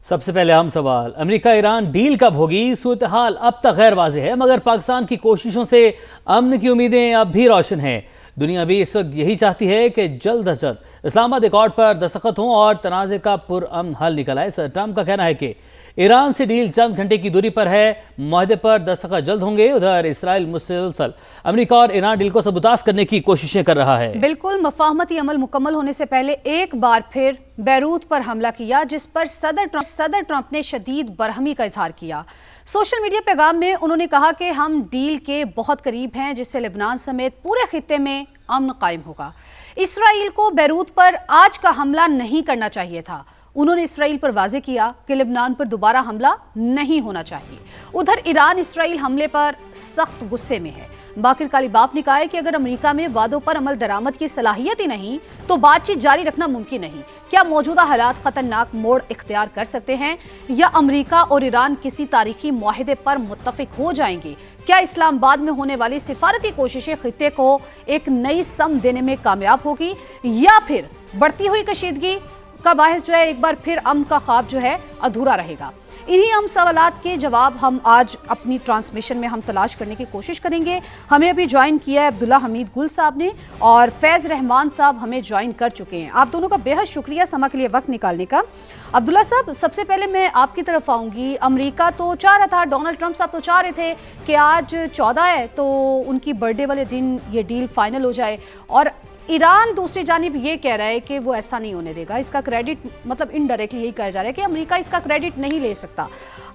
سب سے پہلے اہم سوال، امریکہ ایران ڈیل کب ہوگی؟ صورتحال اب تک غیر واضح ہے، مگر پاکستان کی کوششوں سے امن کی امیدیں اب بھی روشن ہیں۔ دنیا بھی اس وقت یہی چاہتی ہے کہ جلد از جلد اسلام آباد ایکارڈ پر دستخط ہوں اور تنازع کا پرامن حل نکل آئے۔ صدر ٹرمپ کا کہنا ہے کہ ایران سے ڈیل چند گھنٹے کی دوری پر ہے، معاہدے پر دستخط جلد ہوں گے۔ ادھر اسرائیل مسلسل امریکہ اور ایران ڈیل کو سبوتاژ کرنے کی کوششیں کر رہا ہے۔ بالکل، مفاہمتی عمل مکمل ہونے سے پہلے ایک بار پھر بیروت پر حملہ کیا، جس پر صدر ٹرمپ نے شدید برہمی کا اظہار کیا۔ سوشل میڈیا پیغام میں انہوں نے کہا کہ ہم ڈیل کے بہت قریب ہیں، جس سے لبنان سمیت پورے خطے میں امن قائم ہوگا۔ اسرائیل کو بیروت پر آج کا حملہ نہیں کرنا چاہیے تھا۔ انہوں نے اسرائیل پر واضح کیا کہ لبنان پر دوبارہ حملہ نہیں ہونا چاہیے۔ ادھر ایران اسرائیل حملے پر سخت غصے میں ہے۔ باقر کالیباف نے کہا ہے کہ اگر امریکہ میں وعدوں پر عمل درآمد کی صلاحیت ہی نہیں تو بات چیت جاری رکھنا ممکن نہیں۔ کیا موجودہ حالات خطرناک موڑ اختیار کر سکتے ہیں یا امریکہ اور ایران کسی تاریخی معاہدے پر متفق ہو جائیں گے؟ کیا اسلام آباد میں ہونے والی سفارتی کوششیں خطے کو ایک نئی سمت دینے میں کامیاب ہوگی یا پھر بڑھتی ہوئی کشیدگی کا باعث جو ہے ایک بار پھر امن کا خواب جو ہے ادھورا رہے گا؟ انہی ہم سوالات کے جواب ہم آج اپنی ٹرانسمیشن میں ہم تلاش کرنے کی کوشش کریں گے۔ ہمیں ابھی جوائن کیا ہے عبداللہ حمید گل صاحب نے اور فیض رحمان صاحب ہمیں جوائن کر چکے ہیں۔ آپ دونوں کا بے حد شکریہ سما کے لیے وقت نکالنے کا۔ عبداللہ صاحب، سب سے پہلے میں آپ کی طرف آؤں گی۔ امریکہ تو چاہ رہا تھا، ڈونلڈ ٹرمپ صاحب تو چاہ رہے تھے کہ آج 14 ہے تو ان کی برتھ ڈے والے دن یہ ڈیل فائنل ہو جائے، اور ایران دوسری جانب یہ کہہ رہا ہے کہ وہ ایسا نہیں ہونے دے گا۔ اس کا کریڈٹ مطلب انڈائریکٹلی یہی کہا جا رہا ہے کہ امریکہ اس کا کریڈٹ نہیں لے سکتا۔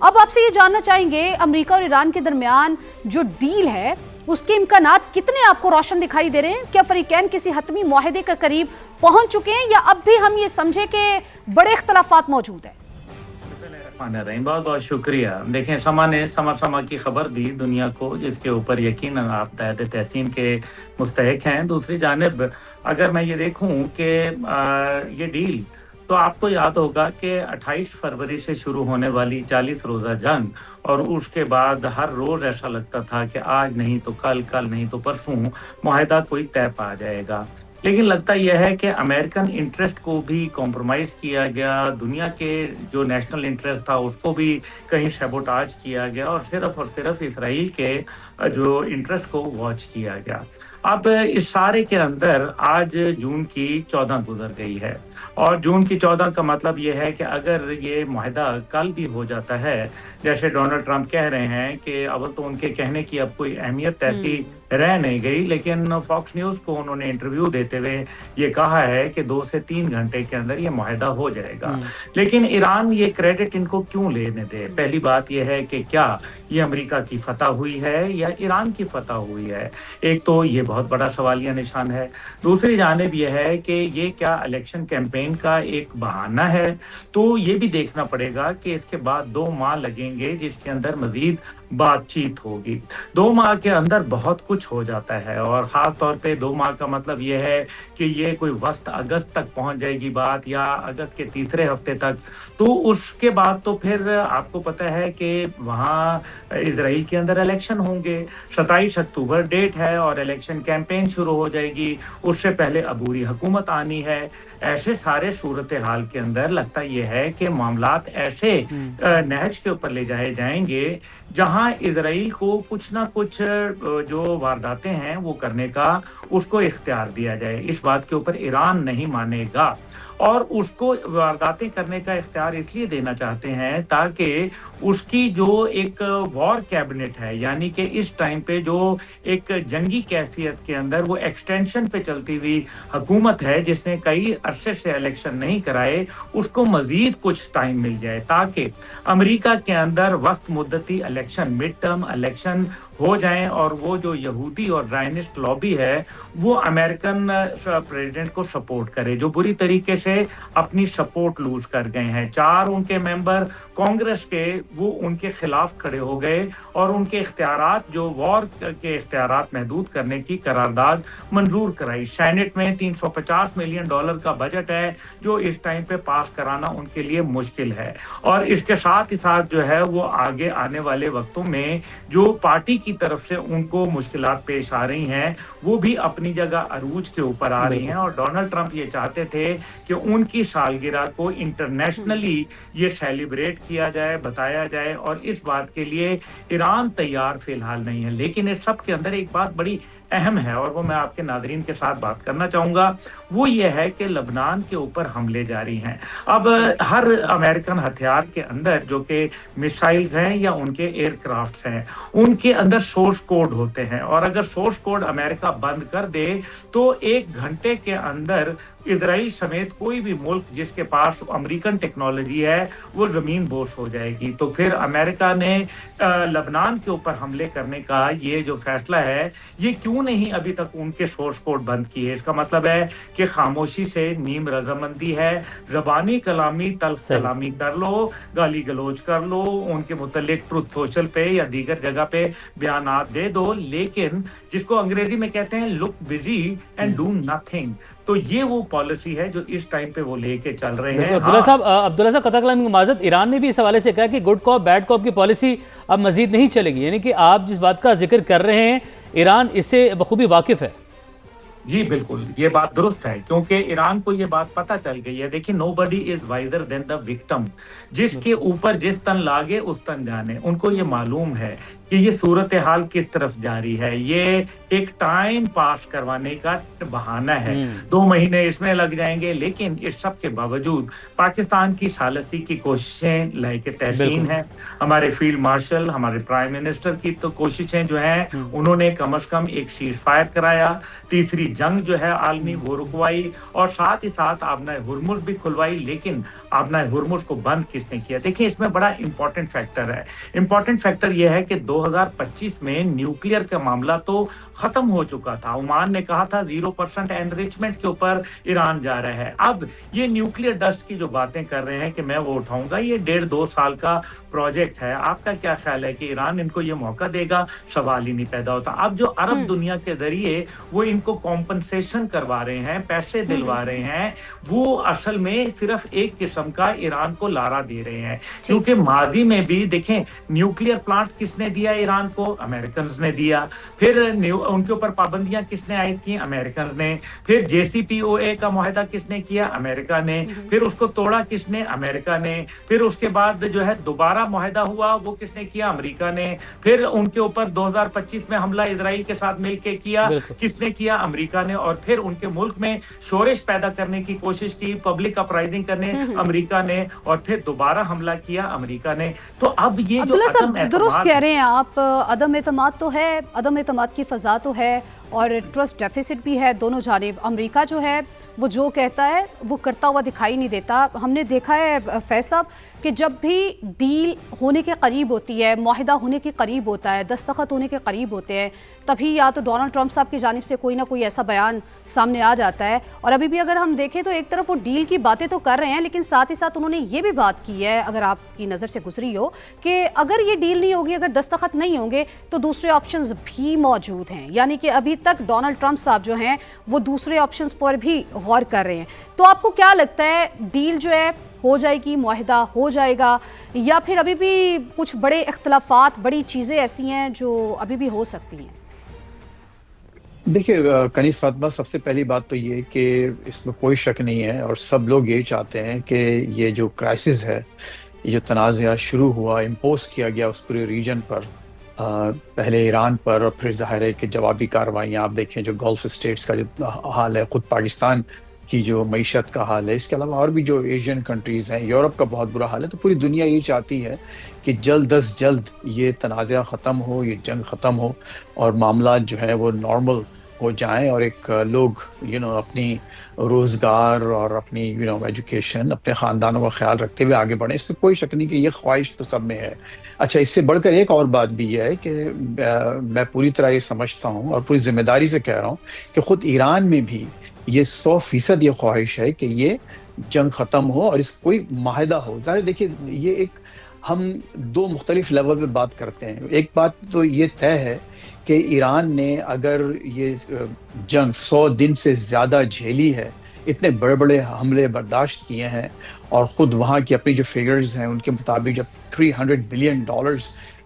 اب آپ سے یہ جاننا چاہیں گے، امریکہ اور ایران کے درمیان جو ڈیل ہے اس کے امکانات کتنے آپ کو روشن دکھائی دے رہے ہیں؟ کیا فریقین کسی حتمی معاہدے کے قریب پہنچ چکے ہیں یا اب بھی ہم یہ سمجھے کہ بڑے اختلافات موجود ہیں؟ بہت بہت شکریہ۔ دیکھیں، سما کی خبر دی دنیا کو، جس کے اوپر یقیناً آپ تحت تحسین کے مستحق ہیں۔ دوسری جانب اگر میں یہ دیکھوں کہ یہ ڈیل، تو آپ کو یاد ہوگا کہ 28 فروری سے شروع ہونے والی 40 روزہ جنگ، اور اس کے بعد ہر روز ایسا لگتا تھا کہ آج نہیں تو کل نہیں تو پرسوں معاہدہ کوئی طے پا جائے گا، لیکن لگتا یہ ہے کہ امریکن انٹرسٹ کو بھی کمپرومائز کیا گیا، دنیا کے جو نیشنل انٹرسٹ تھا اس کو بھی کہیں سیبوٹاج کیا گیا، اور صرف اسرائیل کے جو انٹرسٹ کو واچ کیا گیا۔ اب اس سارے کے اندر آج جون کی 14 گزر گئی ہے، اور جون کی 14 کا مطلب یہ ہے کہ اگر یہ معاہدہ کل بھی ہو جاتا ہے، جیسے ڈونلڈ ٹرمپ کہہ رہے ہیں کہ اول تو ان کے کہنے کی اب کوئی اہمیت ایسی رہ نہیں گئی، لیکن فاکس نیوز کو انہوں نے انٹرویو دیتے ہوئے یہ کہا ہے کہ 2 سے 3 گھنٹے کے اندر یہ معاہدہ ہو جائے گا۔ لیکن ایران یہ کریڈٹ ان کو کیوں لینے دے؟ پہلی بات یہ ہے کہ کیا یہ امریکہ کی فتح ہوئی ہے یا ایران کی فتح ہوئی ہے؟ ایک تو یہ بہت بڑا سوالیہ نشان ہے۔ دوسری جانب یہ ہے کہ یہ کیا الیکشن کیمپین کا ایک بہانہ ہے؟ تو یہ بھی دیکھنا پڑے گا کہ اس کے بعد 2 ماہ لگیں گے جس کے اندر مزید بات چیت ہوگی۔ 2 ماہ کے اندر بہت کچھ ہو جاتا ہے، اور خاص طور پہ 2 ماہ کا مطلب یہ ہے کہ یہ کوئی وسط اگست تک پہنچ جائے گی بات، یا اگست کے تیسرے ہفتے تک، تو اس کے بعد تو پھر آپ کو پتہ ہے کہ وہاں اسرائیل کے اندر الیکشن ہوں گے۔ 27 اکتوبر ڈیٹ ہے اور الیکشن کیمپین شروع ہو جائے گی، اس سے پہلے عبوری حکومت آنی ہے۔ ایسے سارے صورتحال کے اندر لگتا یہ ہے کہ معاملات ایسے نہج کے اوپر لے جائے جائیں گے جہاں اسرائیل کو کچھ نہ کچھ جو وارداتیں ہیں وہ کرنے کا اس کو اختیار دیا جائے۔ اس بات کے اوپر ایران نہیں مانے گا، اور اس کو وارداتیں کرنے کا اختیار اس لیے دینا چاہتے ہیں تاکہ اس کی جو ایک وار کیبنٹ ہے، یعنی کہ اس ٹائم پہ جو ایک جنگی کیفیت کے اندر وہ ایکسٹینشن پہ چلتی ہوئی حکومت ہے جس نے کئی عرصے سے الیکشن نہیں کرائے، اس کو مزید کچھ ٹائم مل جائے تاکہ امریکہ کے اندر وقت مدتی الیکشن، مڈ ٹرم الیکشن ہو جائیں، اور وہ جو یہودی اور زائنسٹ لابی ہے وہ امریکن پریزیڈنٹ کو سپورٹ کرے، جو بری طریقے سے اپنی سپورٹ لوز کر گئے ہیں۔ 4 ان کے ممبر کانگریس کے وہ ان کے خلاف کھڑے ہو گئے، اور ان کے اختیارات، جو وار کے اختیارات محدود کرنے کی قرارداد منظور کرائی۔ سینٹ میں $350 ملین کا بجٹ ہے جو اس ٹائم پہ پاس کرانا ان کے لیے مشکل ہے، اور اس کے ساتھ ہی ساتھ جو ہے وہ آگے آنے والے وقتوں باتوں میں جو پارٹی کی طرف سے ان کو مشکلات پیش آ رہی ہیں وہ بھی اپنی جگہ عروج کے اوپر آ رہی ہیں، اور ڈونلڈ ٹرمپ یہ چاہتے تھے کہ ان کی سالگرہ کو انٹرنیشنلی یہ سیلیبریٹ کیا جائے، بتایا جائے، اور اس بات کے لیے ایران تیار فی الحال نہیں ہے۔ لیکن اس سب کے اندر ایک بات بڑی اہم ہے اور وہ میں آپ کے ناظرین کے ساتھ بات کرنا چاہوں گا، وہ یہ ہے کہ لبنان کے اوپر حملے جاری ہیں۔ اب ہر امریکن ہتھیار کے اندر جو کہ میسائلز ہیں یا ان کے ایئر کرافٹس ہیں، ان کے اندر سورس کوڈ ہوتے ہیں، اور اگر سورس کوڈ امریکہ بند کر دے تو 1 گھنٹے کے اندر اسرائیل سمیت کوئی بھی ملک جس کے پاس امریکن ٹیکنالوجی ہے وہ زمین بوس ہو جائے گی۔ تو پھر امریکہ نے لبنان کے اوپر حملے کرنے کا یہ جو فیصلہ ہے، یہ کیوں نہیں ابھی تک ان کے سورس کوڈ بند کیے؟ اس کا مطلب ہے کہ خاموشی سے نیم رضامندی ہے، زبانی کلامی تلخ کلامی کر لو، گالی گلوچ کر لو، ان کے متعلق ٹروتھ سوشل پہ یا دیگر جگہ پہ بیانات دے دو، لیکن جس کو انگریزی میں کہتے ہیں لک بزی اینڈ ڈو نتھنگ، تو یہ وہ پالیسی ہے جو اس ٹائم پہ وہ لے کے چل رہے ہیں۔ عبداللہ صاحب قطع کلامی کی معذرت، ایران نے بھی اس حوالے سے کہا کہ گڈ کاپ بیڈ کاپ کی پالیسی اب مزید نہیں چلے گی، یعنی کہ آپ جس بات کا ذکر کر رہے ہیں ایران اس سے بخوبی واقف ہے۔ جی بالکل، یہ بات درست ہے، کیونکہ ایران کو یہ بات پتہ چل گئی ہے۔ دیکھیں، نو بڈی از وائزر دین دا وکٹم، جس کے اوپر جس تن لاگے اس تن جانے۔ ان کو یہ معلوم ہے کہ یہ صورتحال کس طرف جاری ہے، یہ ایک ٹائم پاس کروانے کا بہانہ ہے، 2 مہینے اس میں لگ جائیں گے، لیکن اس سب کے باوجود پاکستان کی ثالثی کی کوششیں لائق تحسین ہیں۔ ہمارے فیلڈ مارشل، ہمارے پرائم منسٹر کی تو کوششیں جو ہیں انہوں نے کم از کم ایک سیز فائر کرایا، تیسری جنگ جو ہے عالمی وہ رکوائی، اور ساتھ ہی ساتھ آبنہ ہرمز بھی کھلوائی۔ لیکن آبنہ ہرمز کو بند کس نے کیا؟ دیکھیں، اس میں بڑا امپورٹنٹ فیکٹر ہے۔ امپورٹنٹ فیکٹر یہ ہے کہ 2025 میں نیوکلیئر کا معاملہ تو ختم ہو چکا تھا۔ عمان نے کہا تھا 0% انریچمنٹ کے اوپر ایران جا رہا ہے۔ اب یہ نیوکلیئر ڈسٹ کی جو باتیں کر رہے ہیں کہ میں وہ اٹھاؤں گا، یہ 1.5-2 سال کا پروجیکٹ ہے۔ آپ کا کیا خیال ہے کہ ایران ان کو یہ موقع دے گا؟ سوال ہی نہیں پیدا ہوتا۔ اب جو عرب دنیا کے ذریعے وہ ان کو کمپنسیشن کروا رہے ہیں، پیسے دلوا رہے ہیں، وہ اصل میں صرف ایک قسم کا ایران کو لارا دے رہے ہیں، کیونکہ ماضی میں بھی دیکھیں نیوکلیئر پلانٹ کس نے دیا ایران کو؟ امریکنز نے دیا۔ پھر ان کے اوپر پابندیاں کس نے عائد کی؟ امریکنز نے۔ پھر JCPOA کا معاہدہ کس نے کیا؟ امریکہ نے۔ پھر اس کو توڑا کس نے؟ امریکہ نے۔ پھر اس کے بعد جو ہے دوبارہ معاہدہ ہوا، وہ کس نے کیا؟ امریکہ نے۔ پھر ان کے اوپر 2025 میں حملہ اسرائیل کے ساتھ مل کے کیا، کس نے کیا؟ امریکہ نے۔ اور پھر ان کے ملک میں شورش پیدا کرنے کی کوشش کی، پبلک اپرائزنگ کرنے، امریکہ نے۔ اور پھر دوبارہ حملہ کیا، امریکہ نے۔ تو اب یہ جو عبداللہ صاحب درست کہہ رہے ہیں آپ، عدم اعتماد تو ہے، عدم اعتماد کی فضا تو ہے، اور ٹرسٹ ڈیفیسٹ بھی ہے دونوں جانب۔ امریکہ جو ہے وہ جو کہتا ہے وہ کرتا ہوا دکھائی نہیں دیتا۔ ہم نے دیکھا ہے فیض صاحب کہ جب بھی ڈیل ہونے کے قریب ہوتی ہے، معاہدہ ہونے کے قریب ہوتا ہے، دستخط ہونے کے قریب ہوتے ہیں، تبھی یا تو ڈونلڈ ٹرمپ صاحب کی جانب سے کوئی نہ کوئی ایسا بیان سامنے آ جاتا ہے۔ اور ابھی بھی اگر ہم دیکھیں تو ایک طرف وہ ڈیل کی باتیں تو کر رہے ہیں، لیکن ساتھ ہی ساتھ انہوں نے یہ بھی بات کی ہے، اگر آپ کی نظر سے گزری ہو، کہ اگر یہ ڈیل نہیں ہوگی، اگر دستخط نہیں ہوں گے تو دوسرے آپشنز بھی موجود ہیں۔ یعنی کہ ابھی تک ڈونلڈ ٹرمپ صاحب جو ہیں وہ دوسرے آپشنز پر بھی غور کر رہے ہیں۔ تو آپ کو کیا لگتا ہے، ڈیل جو ہے ہو جائے گی، معاہدہ ہو جائے گا، یا پھر ابھی بھی کچھ بڑے اختلافات، بڑی چیزیں ایسی ہیں جو ابھی بھی ہو سکتی ہیں؟ دیکھیے کنیز فاطمہ، سب سے پہلی بات تو یہ کہ اس میں کوئی شک نہیں ہے، اور سب لوگ یہی چاہتے ہیں کہ یہ جو کرائسس ہے، یہ جو تنازعہ شروع ہوا، امپوز کیا گیا اس پورے ریجن پر، پہلے ایران پر، اور پھر ظاہر ہے کہ جوابی کارروائیاں آپ دیکھیں جو گلف اسٹیٹس کا جو حال ہے، خود پاکستان کی جو معیشت کا حال ہے، اس کے علاوہ اور بھی جو ایشین کنٹریز ہیں، یورپ کا بہت برا حال ہے، تو پوری دنیا یہ چاہتی ہے کہ جلد از جلد یہ تنازعہ ختم ہو، یہ جنگ ختم ہو، اور معاملات جو ہے وہ نارمل ہو جائیں، اور ایک لوگ اپنی روزگار اور اپنی ایجوکیشن، اپنے خاندانوں کا خیال رکھتے ہوئے آگے بڑھیں۔ اس میں کوئی شک نہیں کہ یہ خواہش تو سب میں ہے۔ اچھا، اس سے بڑھ کر ایک اور بات بھی یہ ہے کہ میں پوری طرح یہ سمجھتا ہوں اور پوری ذمہ داری سے کہہ رہا ہوں کہ خود ایران میں بھی یہ 100% یہ خواہش ہے کہ یہ جنگ ختم ہو اور اس کوئی معاہدہ ہو۔ ظاہر دیکھیے، یہ ایک ہم 2 مختلف لیول پہ بات کرتے ہیں۔ ایک بات تو یہ طے ہے کہ ایران نے اگر یہ جنگ 100 دن سے زیادہ جھیلی ہے، اتنے بڑے بڑے حملے برداشت کیے ہیں، اور خود وہاں کی اپنی جو فگرز ہیں ان کے مطابق جب $300 بلین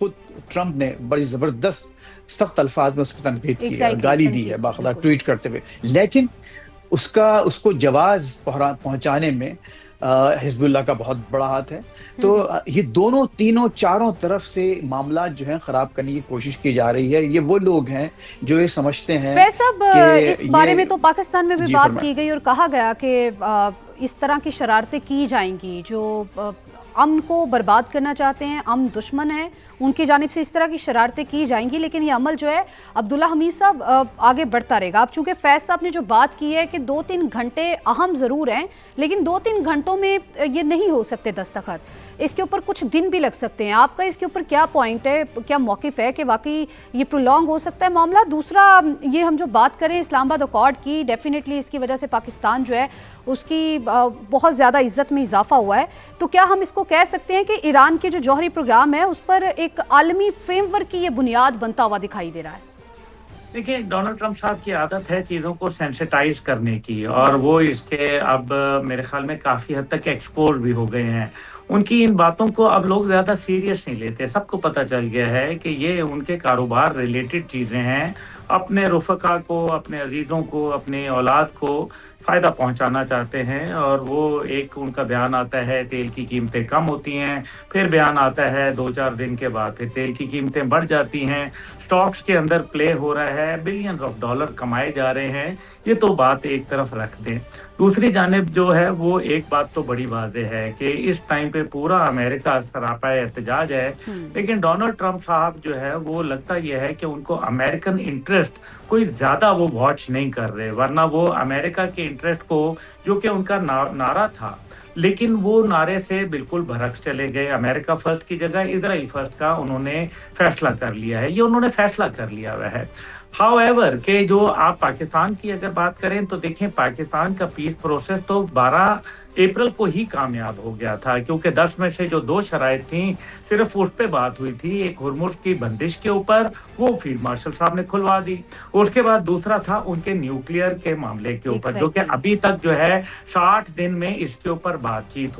خود ٹرمپ نے بڑی زبردست سخت الفاظ میں اس کو تنقید کی ہے، Exactly, گالی دی تنقید ہے کی، باقاعدہ بالکل۔ ٹویٹ کرتے ہوئے، لیکن اس کو جواز پہنچانے میں حزب اللہ کا بہت بڑا ہاتھ ہے. تو یہ دونوں تینوں چاروں طرف سے معاملات جو ہیں خراب کرنے کی کوشش کی جا رہی ہے. یہ وہ لوگ ہیں جو یہ سمجھتے ہیں فیض صاحب، کہ اس بارے میں تو پاکستان میں بھی جی بات فرمائیں. کی گئی اور کہا گیا کہ اس طرح کی شرارتیں کی جائیں گی جو امن کو برباد کرنا چاہتے ہیں، امن دشمن ہیں، ان کی جانب سے اس طرح کی شرارتیں کی جائیں گی، لیکن یہ عمل جو ہے عبداللہ حمید صاحب آگے بڑھتا رہے گا. اب چونکہ فیض صاحب نے جو بات کی ہے کہ 2-3 گھنٹے اہم ضرور ہیں، لیکن 2-3 گھنٹوں میں یہ نہیں ہو سکتے دستخط، اس کے اوپر کچھ دن بھی لگ سکتے ہیں. آپ کا اس کے اوپر کیا پوائنٹ ہے، کیا موقف ہے کہ واقعی یہ پرولونگ ہو سکتا ہے معاملہ؟ دوسرا، یہ ہم جو بات کریں اسلام آباد اکارڈ کی، ڈیفینیٹلی اس کی وجہ سے پاکستان جو ہے اس کی بہت زیادہ عزت میں اضافہ ہوا ہے، تو کیا ہم اس کو کہہ سکتے ہیں کہ ایران کے جو جوہری پروگرام ہے اس پر ایک عالمی فریم ورک کی یہ بنیاد بنتا ہوا دکھائی دے رہا ہے؟ دیکھیں، ڈونلڈ ٹرمپ صاحب کی عادت ہے چیزوں کو سینسیٹائز کرنے کی، اور وہ اس کے اب میرے خیال میں کافی حد تک ایکسپوز بھی ہو گئے ہیں. ان کی ان باتوں کو اب لوگ زیادہ سیریس نہیں لیتے. سب کو پتہ چل گیا ہے کہ یہ ان کے کاروبار ریلیٹڈ چیزیں ہیں. اپنے رفقا کو، اپنے عزیزوں کو، اپنے اولاد کو فائدہ پہنچانا چاہتے ہیں. اور وہ ایک ان کا بیان آتا ہے تیل کی قیمتیں کم ہوتی ہیں، پھر بیان آتا ہے 2-4 دن کے بعد پھر تیل کی قیمتیں بڑھ جاتی ہیں. سٹاکس کے اندر پلے ہو رہا ہے، بلینز آف ڈالر کمائے جا رہے ہیں. یہ تو بات ایک طرف رکھ دیں. دوسری جانب جو ہے وہ ایک بات تو بڑی واضح ہے کہ اس ٹائم پہ پورا امریکہ سراپائے احتجاج ہے. لیکن ڈونلڈ ٹرمپ صاحب جو ہے وہ لگتا یہ ہے کہ ان کو امریکن انٹرسٹ کوئی زیادہ وہ واچ نہیں کر رہے، ورنہ وہ امریکہ کے انٹرسٹ کو، جو کہ ان کا نعرہ تھا، لیکن وہ نعرے سے بالکل برعکس چلے گئے. امریکہ فرسٹ کی جگہ اسرائیل فرسٹ کا انہوں نے فیصلہ کر لیا ہے. یہ انہوں نے فیصلہ کر لیا ہوا ہے. ہاؤ ایور کہ جو آپ پاکستان کی اگر بات کریں تو دیکھیں، پاکستان کا پیس پروسیس تو 12 اپریل کو ہی کامیاب ہو گیا تھا، کیونکہ 10 میں سے جو 2 شرائط تھیں صرف اس پہ بات ہوئی تھی. ایک ہرمز کی بندش کے اوپر، وہ فیلڈ مارشل صاحب نے کھلوا دی. اس کے بعد دوسرا تھا ان کے نیوکلیئر کے معاملے کے اوپر، جو کہ ابھی تک جو ہے 60 دن میں اس کے اوپر بات چیت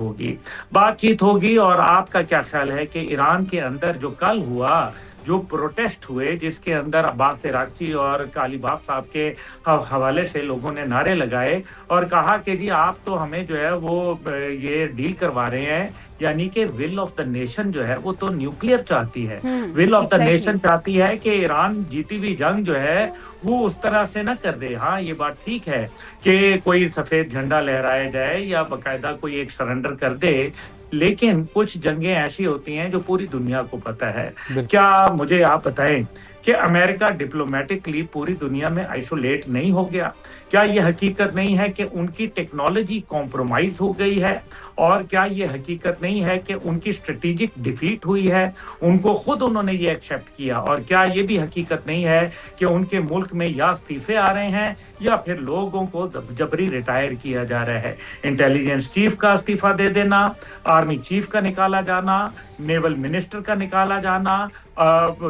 ہوگی. اور آپ کا کیا خیال ہے کہ ایران کے اندر جو کل ہوا، جو پروٹیسٹ ہوئے، جس کے اندر عباس عراقچی اور غالباف صاحب کے حوالے سے لوگوں نے نعرے لگائے اور کہا کہ جی آپ تو ہمیں جو ہے وہ یہ ڈیل کروا رہے ہیں، یعنی کہ ول آف دا نیشن جو ہے وہ تو نیوکلیئر چاہتی ہے. ول آف دا نیشن چاہتی ہے کہ ایران جیتی ہوئی جنگ جو ہے وہ اس طرح سے نہ کر دے. ہاں، یہ بات ٹھیک ہے کہ کوئی سفید جھنڈا لہرایا جائے یا باقاعدہ کوئی ایک سرنڈر کر دے، لیکن کچھ جنگیں ایسی ہوتی ہیں جو پوری دنیا کو پتہ ہے. کیا مجھے آپ بتائیں کہ امریکہ ڈپلومیٹکلی پوری دنیا میں آئسولیٹ نہیں ہو گیا؟ کیا یہ حقیقت نہیں ہے کہ ان کی ٹیکنالوجی کمپرومائز ہو گئی ہے؟ اور کیا یہ حقیقت نہیں ہے کہ ان کی اسٹریٹجک ڈیفیٹ ہوئی ہے؟ ان کو خود انہوں نے یہ ایکسیپٹ کیا. اور کیا یہ بھی حقیقت نہیں ہے کہ ان کے ملک میں یا استعفے آ رہے ہیں یا پھر لوگوں کو جبری ریٹائر کیا جا رہا ہے؟ انٹیلیجنس چیف کا استعفیٰ دے دینا، آرمی چیف کا نکالا جانا، نیول منسٹر کا نکالا جانا،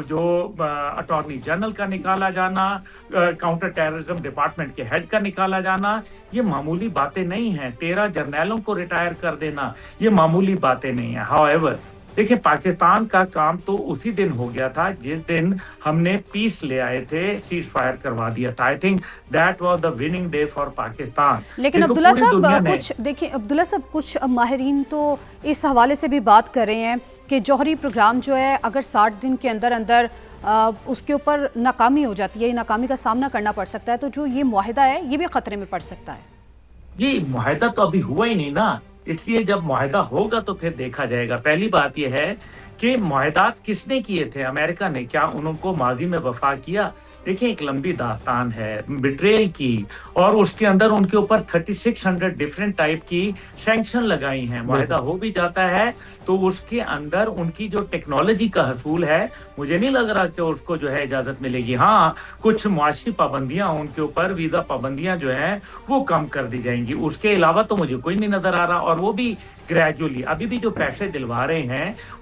جو اٹارنی جنرل کا نکالا جانا، کاؤنٹر ٹیررزم ڈپارٹمنٹ کے ہیڈ کا نکالا جانا، یہ معمولی باتیں نہیں ہیں. 13 جرنیلوں کو ریٹائر کر دینا، یہ معمولی باتیں نہیں ہیں. ہاؤ ایور دیکھیں، پاکستان کا کام تو اسی دن ہو گیا تھا جس دن ہم نے پیس لے آئے تھے، سیز فائر کروا دیا تھا. I think that was the winning day for Pakistan. لیکن عبداللہ صاحب کچھ ماہرین تو اس حوالے سے بھی بات کر رہے ہیں کہ جوہری پروگرام جو ہے اگر 60 دن کے اندر اندر اس کے اوپر ناکامی ہو جاتی ہے، یہ ناکامی کا سامنا کرنا پڑ سکتا ہے، تو جو یہ معاہدہ ہے یہ بھی خطرے میں پڑ سکتا ہے. یہ معاہدہ تو ابھی ہوا ہی نہیں نا، اس لیے جب معاہدہ ہوگا تو پھر دیکھا جائے گا. پہلی بات یہ ہے کہ معاہدات کس نے کیے تھے؟ امریکہ نے. کیا انہوں کو ماضی میں وفا کیا؟ دیکھیں، ایک لمبی داستان ہے بٹریل کی، اور اس کے اندر ان کے اوپر 3600 ڈیفرنٹ ٹائپ کی سینکشن لگائی ہیں. معاہدہ ہو بھی جاتا ہے تو اس کے اندر ان کی جو ٹیکنالوجی کا حصول ہے، مجھے نہیں لگ رہا کہ اس کو جو ہے اجازت ملے گی. ہاں، کچھ معاشی پابندیاں ان کے اوپر، ویزا پابندیاں جو ہیں وہ کم کر دی جائیں گی. اس کے علاوہ تو مجھے کوئی نہیں نظر آ رہا. اور وہ بھی گریجولی. ابھی بھی جو پیسے دلوا رہے ہیں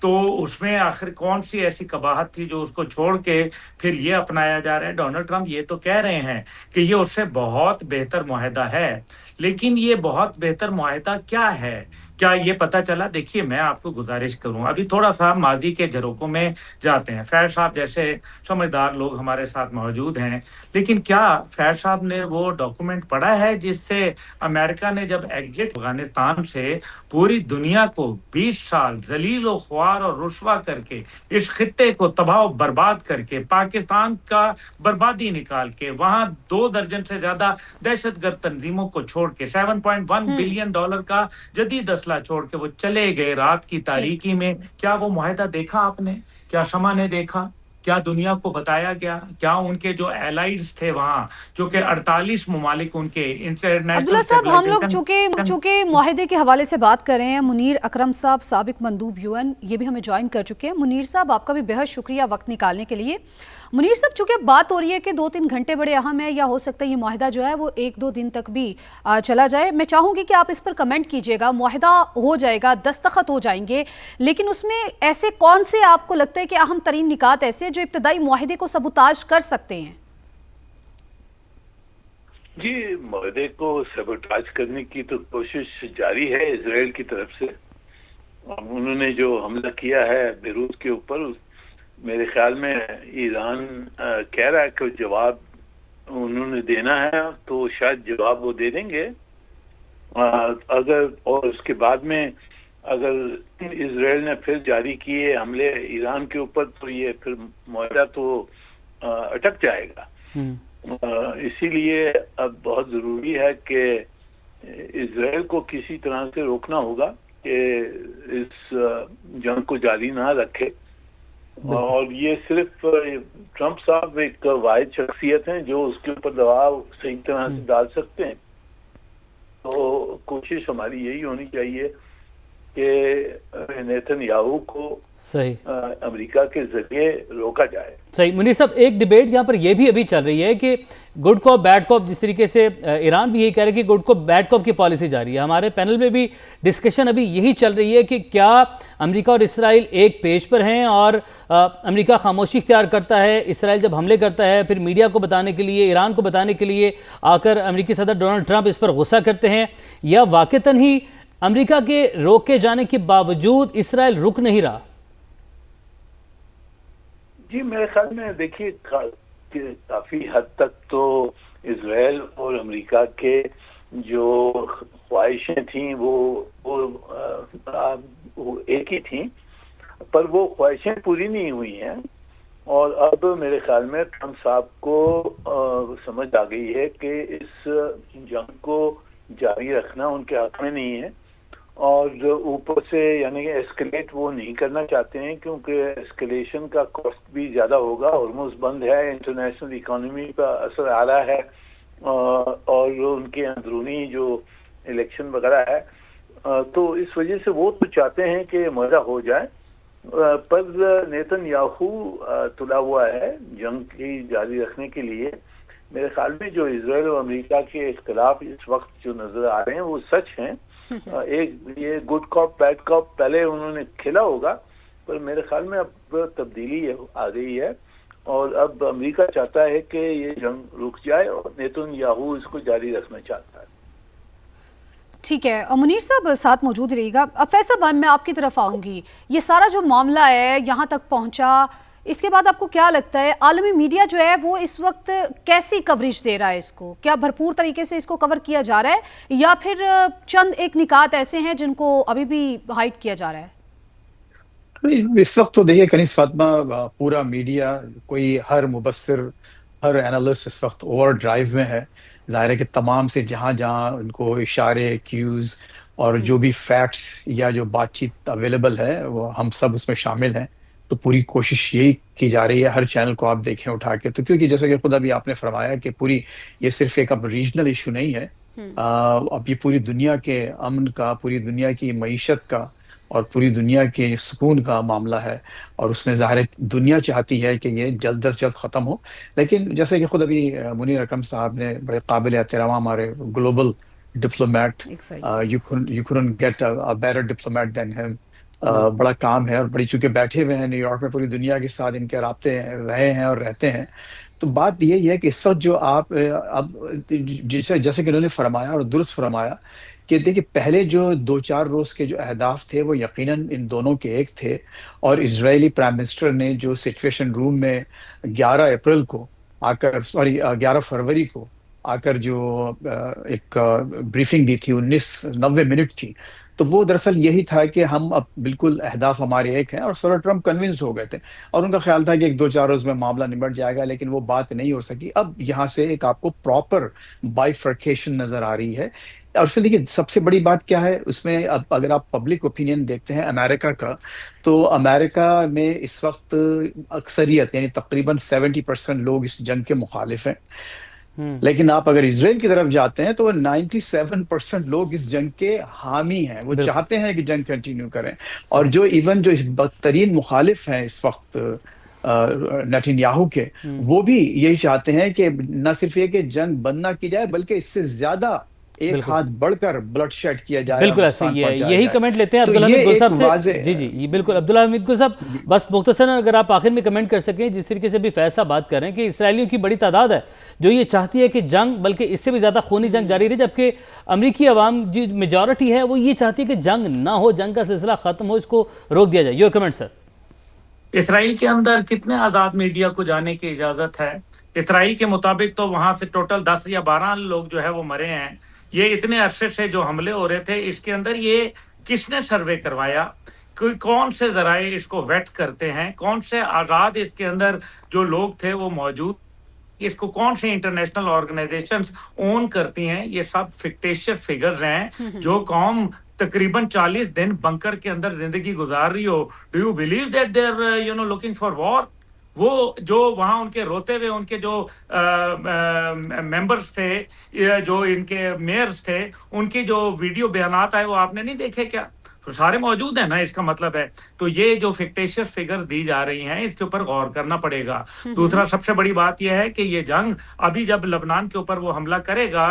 تو اس میں آخر کون سی ایسی قباحت تھی جو اس کو چھوڑ کے پھر یہ اپنایا جا رہا ہے؟ ڈونلڈ ٹرمپ یہ تو کہہ رہے ہیں کہ یہ اس سے بہت بہتر معاہدہ ہے، لیکن یہ بہت بہتر معاہدہ کیا ہے؟ کیا یہ پتہ چلا؟ دیکھیے میں آپ کو گزارش کروں، ابھی تھوڑا سا ماضی کے جھروکوں میں جاتے ہیں۔ فیض صاحب جیسے سمجھدار لوگ ہمارے ساتھ موجود ہیں، لیکن کیا فیض صاحب نے وہ ڈاکومنٹ پڑھا ہے جس سے امریکہ نے جب ایگزٹ افغانستان سے پوری دنیا کو 20 سال ذلیل و خوار اور رسوا کر کے اس خطے کو تباہ و برباد کر کے پاکستان کا بربادی نکال کے وہاں 2 درجن سے زیادہ دہشت گرد تنظیموں کو چھوڑ کے 7.1 بلین ڈالر کا جدید اسلحہ چھوڑ کے وہ چلے گئے رات کی تاریکی میں، کیا وہ معاہدہ دیکھا آپ نے؟ کیا شمع نے دیکھا؟ کیا دنیا کو بتایا گیا؟ کیا ان کے جو الائیڈز تھے وہاں، جو کہ 48 ممالک ان کے عبداللہ انٹرنیشنل صاحب، ہم لوگ چونکہ معاہدے کے حوالے سے بات کر رہے ہیں، منیر اکرم صاحب سابق مندوب UN یہ بھی ہمیں جوائن کر چکے ہیں۔ منیر صاحب آپ کا بھی بہت شکریہ وقت نکالنے کے لیے۔ منیر صاحب، چونکہ بات ہو رہی ہے کہ 2-3 گھنٹے بڑے اہم ہیں، یا ہو سکتا ہے یہ معاہدہ جو ہے وہ 1-2 دن تک بھی چلا جائے، میں چاہوں گی کہ آپ اس پر کمنٹ کیجئے گا۔ معاہدہ ہو جائے گا، دستخط ہو جائیں گے، لیکن اس میں ایسے کون سے آپ کو لگتا ہے کہ اہم ترین نکات ایسے ہیں جو ابتدائی معاہدے کو سبوتاژ کر سکتے ہیں؟ جی، معاہدے کو سیبوٹاج کرنے کی تو کوشش جاری ہے اسرائیل کی طرف سے۔ انہوں نے جو حملہ کیا ہے بیروت کے اوپر، میرے خیال میں ایران کہہ رہا ہے کہ جواب انہوں نے دینا ہے تو شاید جواب وہ دے دیں گے اگر، اور اس کے بعد میں اگر اسرائیل نے پھر جاری کیے حملے ایران کے اوپر تو یہ پھر معاہدہ تو اٹک جائے گا۔ اسی لیے اب بہت ضروری ہے کہ اسرائیل کو کسی طرح سے روکنا ہوگا کہ اس جنگ کو جاری نہ رکھے، اور یہ صرف ٹرمپ صاحب ایک واحد شخصیت ہیں جو اس کے اوپر دباؤ صحیح طرح سے ڈال سکتے ہیں۔ تو کوشش ہماری یہی ہونی چاہیے کہ نیتن یاہو کو امریکہ کے ذریعے روکا جائے۔ صحیح منیر صاحب، ایک ڈیبیٹ یہاں پر یہ بھی ابھی چل رہی ہے کہ گڈ کاپ بیڈ کاپ، جس طریقے سے ایران بھی یہی کہہ رہا ہے کہ گڈ کاپ بیڈ کاپ کی پالیسی جاری ہے۔ ہمارے پینل میں بھی ڈسکشن ابھی یہی چل رہی ہے کہ کیا امریکہ اور اسرائیل ایک پیج پر ہیں، اور امریکہ خاموشی اختیار کرتا ہے، اسرائیل جب حملے کرتا ہے پھر میڈیا کو بتانے کے لیے، ایران کو بتانے کے لیے آ کر امریکی صدر ڈونلڈ ٹرمپ اس پر غصہ کرتے ہیں، یا واقعتاً ہی امریکہ کے روکے جانے کے باوجود اسرائیل رک نہیں رہا؟ جی میرے خیال میں دیکھیے کافی حد تک تو اسرائیل اور امریکہ کے جو خواہشیں تھیں وہ ایک ہی تھیں، پر وہ خواہشیں پوری نہیں ہوئی ہیں، اور اب میرے خیال میں ٹرمپ صاحب کو سمجھ آ گئی ہے کہ اس جنگ کو جاری رکھنا ان کے حق میں نہیں ہے، اور اوپر سے یعنی کہ ایسکلیٹ وہ نہیں کرنا چاہتے ہیں، کیونکہ ایسکلیشن کا کاسٹ بھی زیادہ ہوگا۔ ہرمز بند ہے، انٹرنیشنل اکانومی پر اثر آ رہا ہے، اور ان کے اندرونی جو الیکشن وغیرہ ہے، تو اس وجہ سے وہ تو چاہتے ہیں کہ معاہدہ ہو جائے، پر نیتن یاہو تلا ہوا ہے جنگ کی جاری رکھنے کے لیے۔ میرے خیال میں جو اسرائیل اور امریکہ کے اختلاف اس وقت جو نظر آ رہے ہیں وہ سچ ہیں۔ ایک یہ گڈ کاپ بیڈ کاپ پہلے انہوں نے کھیلا ہوگا، پر میرے خیال میں اب تبدیلی آ گئی ہے، اور اب امریکہ چاہتا ہے کہ یہ جنگ رک جائے، اور نیتن یاہو اس کو جاری رکھنا چاہتا ہے۔ ٹھیک ہے، منیر صاحب ساتھ موجود رہیے گا۔ فیصل صاحب، میں آپ کی طرف آؤں گی۔ یہ سارا جو معاملہ ہے یہاں تک پہنچا، اس کے بعد آپ کو کیا لگتا ہے عالمی میڈیا جو ہے وہ اس وقت کیسی کوریج دے رہا ہے اس کو؟ کیا بھرپور طریقے سے اس کو کور کیا جا رہا ہے، یا پھر چند ایک نکات ایسے ہیں جن کو ابھی بھی ہائڈ کیا جا رہا ہے؟ اس وقت تو دیکھیے کنیز فاطمہ، پورا میڈیا، کوئی ہر مبصر، ہر اینالسٹ اس وقت اوور ڈرائیو میں ہے۔ ظاہر ہے کہ تمام سے جہاں جہاں ان کو اشارے، کیوز اور جو بھی فیکٹس یا جو بات چیت اویلیبل ہے وہ ہم سب اس میں شامل ہیں، تو پوری کوشش یہی کی جا رہی ہے۔ ہر چینل کو آپ دیکھیں اٹھا کے، تو کیونکہ جیسا کہ خود ابھی آپ نے فرمایا کہ پوری یہ صرف ایک اب ریجنل ایشو نہیں ہے، اب یہ پوری دنیا کے امن کا، پوری دنیا کی معیشت کا اور پوری دنیا کے سکون کا معاملہ ہے، اور اس میں ظاہر دنیا چاہتی ہے کہ یہ جلد از جلد ختم ہو۔ لیکن جیسے کہ خود ابھی منیر اکرم صاحب نے، بڑے قابل احترام ہمارے global diplomat, you couldn't get a better diplomat than him، بڑا کام ہے، اور بڑی چونکہ بیٹھے ہوئے ہیں نیو یارک میں، پوری دنیا کے ساتھ ان کے رابطے رہے ہیں اور رہتے ہیں. تو بات یہی ہے کہ اس وقت جو آپ اب جیسے کہ انہوں نے فرمایا اور درست فرمایا کہ دیکھیں پہلے جو 2-4 روز کے جو اہداف تھے وہ یقیناً ان دونوں کے ایک تھے، اور اسرائیلی پرائم منسٹر نے جو سچویشن روم میں 11 اپریل کو آ کر 11 فروری کو آ کر جو ایک بریفنگ دی تھی 90 منٹ کی، تو وہ دراصل یہی تھا کہ ہم اب بالکل اہداف ہمارے ایک ہیں، اور صدر ٹرمپ کنونسڈ ہو گئے تھے، اور ان کا خیال تھا کہ 1-2-4 روز میں معاملہ نمٹ جائے گا، لیکن وہ بات نہیں ہو سکی. اب یہاں سے ایک آپ کو پراپر بائیفرکیشن نظر آ رہی ہے. اور پھر دیکھیے سب سے بڑی بات کیا ہے اس میں، اب اگر آپ پبلک اوپینین دیکھتے ہیں امریکہ کا، تو امریکہ میں اس وقت اکثریت یعنی تقریباً 70% لوگ اس جنگ کے مخالف ہیں. لیکن آپ اگر اسرائیل کی طرف جاتے ہیں تو 97% لوگ اس جنگ کے حامی ہیں، وہ چاہتے ہیں کہ جنگ کنٹینیو کریں. اور جو ایون جو بدترین مخالف ہیں اس وقت نیتن یاہو کے، وہ بھی یہی چاہتے ہیں کہ نہ صرف یہ کہ جنگ بند نہ کی جائے بلکہ اس سے زیادہ ایک ہاتھ بڑھ کر بلڈ شیڈ کیا جائے. بالکل ایسے ہی ہے. یہی کمنٹ لیتے ہیں عبدالحمید گل صاحب سے. جی جی بالکل عبدالحمید گل صاحب، بس مختصراً اگر آپ آخر میں کمنٹ کر سکیں، جس طریقے سے بھی فیض صاحب بات کر رہے ہیں کہ اسرائیلیوں کی بڑی تعداد ہے جو یہ چاہتی ہے کہ جنگ بلکہ اس سے بھی زیادہ خونی جنگ جاری رہے، جبکہ امریکی عوام جو میجورٹی ہے وہ یہ چاہتی ہے کہ جنگ نہ ہو، جنگ کا سلسلہ ختم ہو، اس کو روک دیا جائے. یور کمنٹ سر. اسرائیل کے اندر کتنے آزاد میڈیا کو جانے کی اجازت ہے؟ اسرائیل کے مطابق تو وہاں سے ٹوٹل 10 یا 12 لوگ جو ہے وہ مرے ہیں. یہ اتنے عرصے سے جو حملے ہو رہے تھے، اس کے اندر یہ کس نے سروے کروایا؟ کون سے ذرائع اس کو ویٹ کرتے ہیں؟ کون سے آزاد اس کے اندر جو لوگ تھے وہ موجود؟ اس کو کون سے انٹرنیشنل آرگنائزیشنز اون کرتی ہیں؟ یہ سب فکٹیشیس فگرز ہیں. جو قوم تقریباً 40 دن بنکر کے اندر زندگی گزار رہی ہو، do you believe that they are looking for war? وہ جو وہاں ان کے روتے ہوئے ان کے جو ممبرز تھے، جو ان کے میئرز تھے، ان کی جو ویڈیو بیانات آئے وہ آپ نے نہیں دیکھے کیا؟ سارے موجود ہیں نا. اس کا مطلب ہے تو یہ جو فکٹیشیس فگر دی جا رہی ہیں اس کے اوپر غور کرنا پڑے گا. دوسرا سب سے بڑی بات یہ ہے کہ یہ جنگ ابھی جب لبنان کے اوپر وہ حملہ کرے گا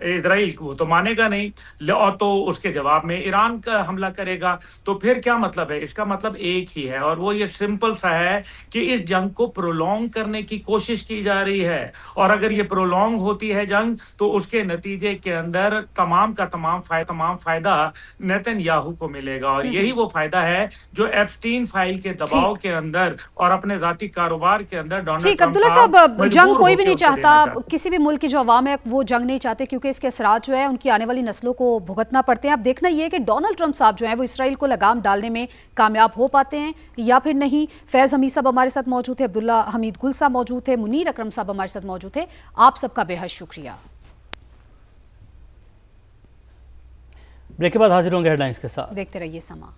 اسرائیل، وہ تو مانے گا نہیں، اور تو اس کے جواب میں ایران کا حملہ کرے گا. تو پھر کیا مطلب ہے؟ اس کا مطلب ایک ہی ہے، اور وہ یہ سمپل سا ہے کہ اس جنگ کو پرولونگ کرنے کی کوشش کی جا رہی ہے. اور اگر یہ پرولونگ ہوتی ہے جنگ تو اس کے نتیجے کے اندر تمام کا تمام فائدہ نیتن یاہو کو ملے گا. اور یہی وہ فائدہ ہے جو ایپسٹین فائل کے دباؤ کے اندر اور اپنے ذاتی کاروبار کے اندر ڈونلڈ ٹرمپ عبداللہ صاحب، جنگ کوئی بھی نہیں چاہتا، کسی بھی ملک کی جو عوام ہے وہ جنگ نہیں چاہتے، کیونکہ اس کے اثرات جو ہے ان کی آنے والی نسلوں کو بھگتنا پڑتے ہیں. اب دیکھنا یہ ہے کہ ڈونلڈ ٹرمپ صاحب جو ہیں وہ اسرائیل کو لگام ڈالنے میں کامیاب ہو پاتے ہیں یا پھر نہیں. فیض حمید صاحب ہمارے ساتھ موجود تھے، عبدالحمید گل صاحب موجود تھے، منیر اکرم صاحب ہمارے ساتھ موجود تھے. آپ سب کا بے حد شکریہ. بریک کے بعد حاضر ہوں گے ہیڈ لائنز کے ساتھ. دیکھتے رہیے سما.